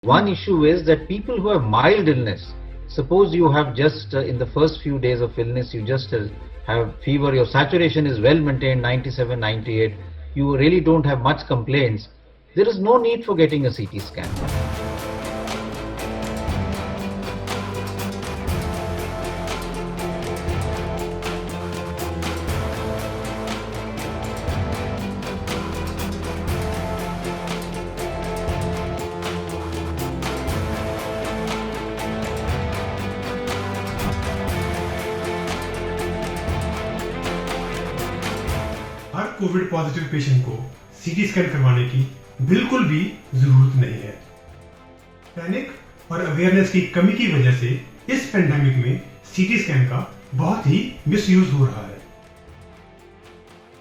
One issue is that people who have mild illness, suppose you have just in the first few days of illness, you just have fever, your saturation is well maintained, 97, 98, you really don't have much complaints, there is no need for getting a CT scan. Her Covid positive patient को CT scan करवाने की बिल्कुल भी जरूरत नहीं है। Panic और awareness की कमी की वजह से इस पेंडेमिक में सीटी स्कैन का बहुत ही मिसयूज हो रहा है,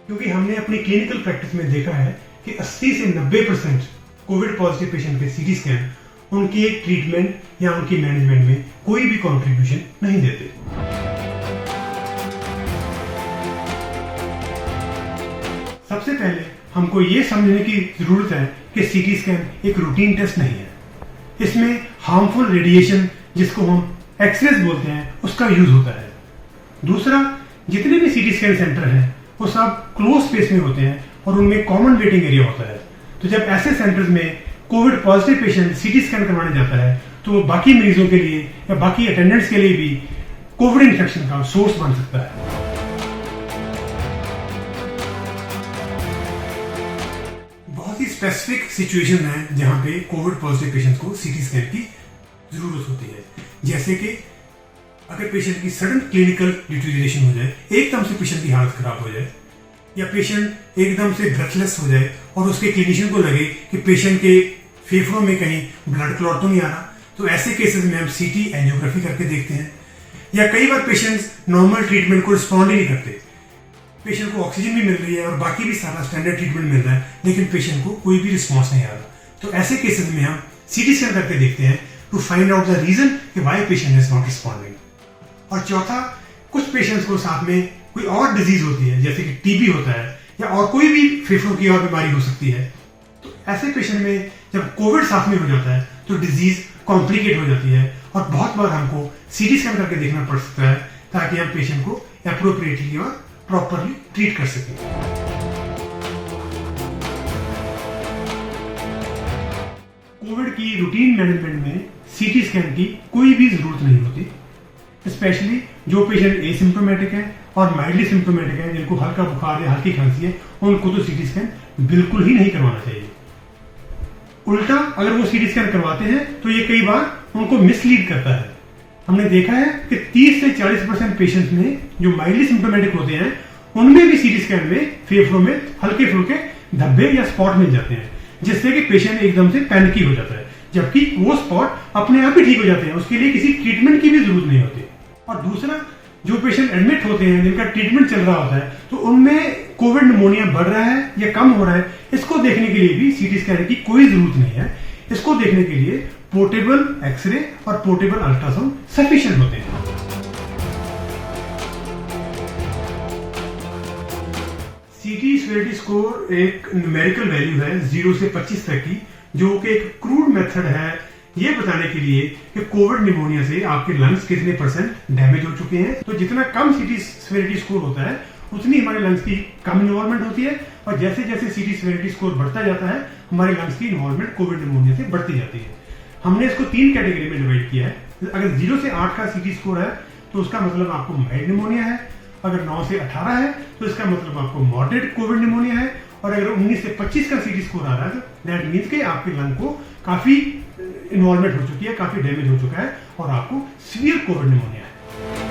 क्योंकि हमने अपनी क्लिनिकल प्रैक्टिस में देखा है कि 80 से 90% कोविड पॉजिटिव पेशेंट के सीटी स्कैन उनकी एक ट्रीटमेंट या उनकी मैनेजमेंट में कोई भी कंट्रीब्यूशन नहीं देते। सबसे पहले हमको ये समझने की जरूरत है कि सीटी स्कैन एक रूटीन टेस्ट नहीं है। इसमें हार्मफुल रेडिएशन, जिसको हम एक्सरेज बोलते हैं, उसका यूज होता है। दूसरा, जितने भी सीटी स्कैन सेंटर हैं वो सब क्लोज स्पेस में होते हैं और उनमें कॉमन वेटिंग एरिया होता है। तो जब ऐसे सेंटर्स में Covid positive patient CT scan करवाने जाता है तो वो बाकी मरीजों के लिए या बाकी अटेंडेंट्स के लिए भी कोविड इन्फेक्शन का सोर्स बन सकता है। बहुत ही स्पेसिफिक सिचुएशन है जहां पे कोविड पॉजिटिव पेशेंट को सीटी स्कैन की जरूरत होती है, जैसे कि अगर पेशेंट की सडन क्लिनिकल डिटीरियरेशन हो जाए, एकदम से पेशेंट की हालत खराब हो जाए, या पेशेंट एकदम से ब्रेथलेस हो जाए और उसके क्लिनिशियन को लगे कि पेशेंट के फेफड़ों में कहीं ब्लड क्लॉट तो नहीं आ रहा, तो ऐसे केसेस में हम सीटी एंजियोग्राफी करके देखते हैं। या कई बार पेशेंट्स नॉर्मल ट्रीटमेंट को रिस्पॉन्ड ही नहीं करते, पेशेंट को ऑक्सीजन भी मिल रही है और बाकी भी सारा स्टैंडर्ड ट्रीटमेंट मिल रहा है, लेकिन पेशेंट को कोई भी रिस्पॉन्स नहीं आ रहा। तो ऐसे केसेस में हम सीटी स्कैन करके देखते हैं to find out the reason कि why patient is not responding. और चौथा, कुछ पेशेंट्स को साथ में कोई और डिजीज होती है, जैसे कि टीबी होता है या और कोई भी फेफड़ों की और बीमारी हो सकती है। तो ऐसे पेशेंट में जब कोविड साथ में हो जाता है तो डिजीज कॉम्प्लिकेट हो जाती है और बहुत बार हमको सीटी स्कैन करके देखना पड़ सकता है ताकि हम पेशेंट को एप्रोप्रिएटली और प्रॉपरली ट्रीट कर सकें। कोविड की रूटीन मैनेजमेंट में सीटी स्कैन की कोई भी जरूरत नहीं होती, स्पेशली जो पेशेंट एसिम्प्टोमेटिक है और माइल्डली सिम्प्टोमेटिक है, जिनको हल्का बुखार या हल्की खांसी है, उनको तो सीटी स्कैन बिल्कुल ही नहीं करवाना चाहिए। उल्टा, अगर वो सीटी स्कैन करवाते हैं तो ये कई बार उनको मिसलीड करता है। हमने देखा है कि 30 से 40% पेशेंट्स में जो माइल्डली सिम्प्टोमेटिक होते हैं उनमें भी सीटी स्कैन में फेफड़ों में हल्के फुल्के धब्बे या स्पॉट मिल जाते हैं, जिससे कि पेशेंट एकदम से पैनिकी हो जाता है, जबकि वो स्पॉट अपने आप ही ठीक हो जाते हैं, उसके लिए किसी ट्रीटमेंट की भी जरूरत नहीं होती। और दूसरा, जो पेशेंट एडमिट होते हैं जिनका ट्रीटमेंट चल रहा होता है, तो उनमें कोविड निमोनिया बढ़ रहा है या कम हो रहा है, इसको देखने के लिए भी सीटी स्कैन की कोई जरूरत नहीं है। इसको देखने के लिए पोर्टेबल एक्सरे और पोर्टेबल अल्ट्रासाउंड सफिशिएंट होते हैं। सीटी सेवेरिटी स्कोर एक न्यूमेरिकल वैल्यू है 0 से 25 तक की, जो कि एक क्रूड मेथड है ये बताने के लिए कि कोविड निमोनिया से आपके लंग्स कितने % डैमेज हो चुके हैं। तो जितना कम सीटी सेवेरिटी स्कोर होता है उतनी हमारे लंग्स की कम इन्वॉल्वमेंट होती है, और जैसे जैसे सीटी सेवेरिटी स्कोर बढ़ता जाता है हमारे लंग्स की इन्वॉल्वमेंट कोविड निमोनिया से बढ़ती जाती है। हमने इसको 3 कैटेगरी में डिवाइड किया है। अगर 0 से 8 का सीटी स्कोर है तो उसका मतलब आपको माइल्ड निमोनिया है, अगर 9 से 18 है तो इसका मतलब आपको मॉडरेट कोविड निमोनिया है, और अगर 19 से 25 का सीटी स्कोर आ रहा है तो दैट मीन्स कि आपके लंग को काफी इन्वॉल्वमेंट हो चुकी है, काफी डैमेज हो चुका है और आपको सीवियर कोविड निमोनिया है।